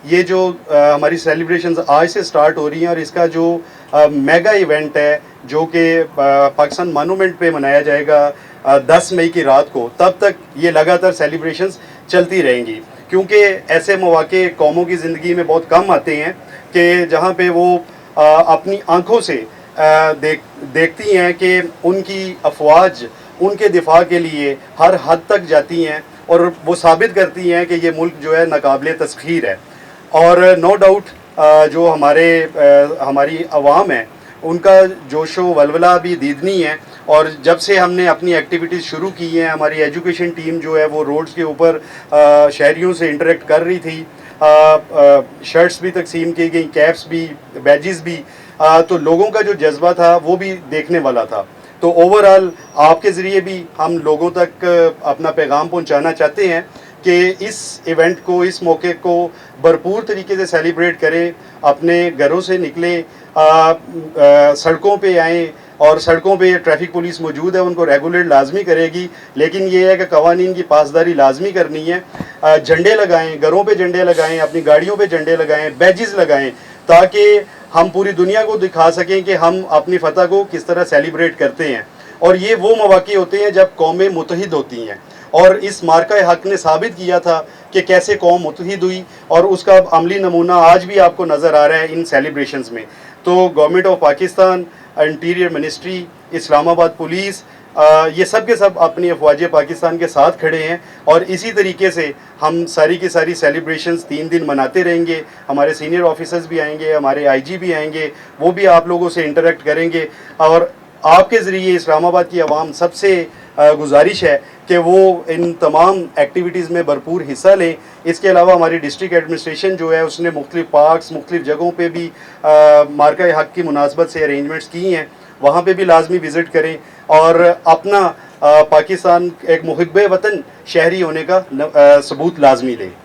ये जो हमारी सेलिब्रेशंस आज से स्टार्ट हो रही हैं और इसका जो मेगा इवेंट है जो कि पाकिस्तान मॉन्यूमेंट पे मनाया जाएगा 10 मई की रात को, तब तक ये लगातार सेलिब्रेशंस चलती रहेंगी, क्योंकि ऐसे मौके कौमों की ज़िंदगी में बहुत कम आते हैं कि जहाँ पे वो अपनी आंखों से देखती हैं कि उनकी अफवाज उनके दिफा के लिए हर हद तक जाती हैं और वो साबित करती हैं कि ये मुल्क जो है नाकाबिले तस्खीर है। और नो डाउट जो हमारी आवाम है उनका जोशो वलवला भी दीदनी है। और जब से हमने अपनी एक्टिविटीज़ शुरू की हैं, हमारी एजुकेशन टीम जो है वो रोड्स के ऊपर शहरियों से इंटरेक्ट कर रही थी, शर्ट्स भी तकसीम की गई, कैप्स भी, बैजेस भी, तो लोगों का जो जज्बा था वो भी देखने वाला था। तो ओवरऑल आपके ज़रिए भी हम लोगों तक अपना पैगाम पहुंचाना चाहते हैं कि इस इवेंट को, इस मौके को भरपूर तरीके से सेलिब्रेट करें, अपने घरों से निकलें, सड़कों पे आएँ, और सड़कों पे ट्रैफिक पुलिस मौजूद है, उनको रेगुलेट लाजमी करेगी, लेकिन ये है कि कवानीन की पासदारी लाजमी करनी है। झंडे लगाएं, घरों पे झंडे लगाएं, अपनी गाड़ियों पे झंडे लगाएं, बैजेस लगाएं, ताकि हम पूरी दुनिया को दिखा सकें कि हम अपनी फतह को किस तरह सेलिब्रेट करते हैं। और ये वो मौके होते हैं जब कौमें मुत्तहिद होती हैं, और इस मार्का हक ने साबित किया था कि कैसे कौम मुत्तहिद हुई, और उसका अमली नमूना आज भी आपको नज़र आ रहा है इन सेलिब्रेशंस में। तो government of Pakistan, interior ministry, Islamabad police, ये सब के सब अपनी अफवाज पाकिस्तान के साथ खड़े हैं, और इसी तरीके से हम सारी की सारी सेलिब्रेशंस 3 दिन मनाते रहेंगे। हमारे सीनियर ऑफिसर्स भी आएंगे, हमारे आईजी भी आएंगे, वो भी आप लोगों से इंटरेक्ट करेंगे। और आपके ज़रिए इस्लामाबाद की आवाम सबसे गुजारिश है कि वो इन तमाम एक्टिविटीज़ में भरपूर हिस्सा लें। इसके अलावा हमारी डिस्ट्रिक्ट एडमिनिस्ट्रेशन जो है उसने मुख्तलिफ पार्क्स, मुख्तलिफ जगहों पे भी मार्का हक की मुनासबत से अरेंजमेंट्स की हैं, वहाँ पे भी लाजमी विज़िट करें और अपना पाकिस्तान एक मुहिब्बे वतन शहरी होने का सबूत लाजमी दें।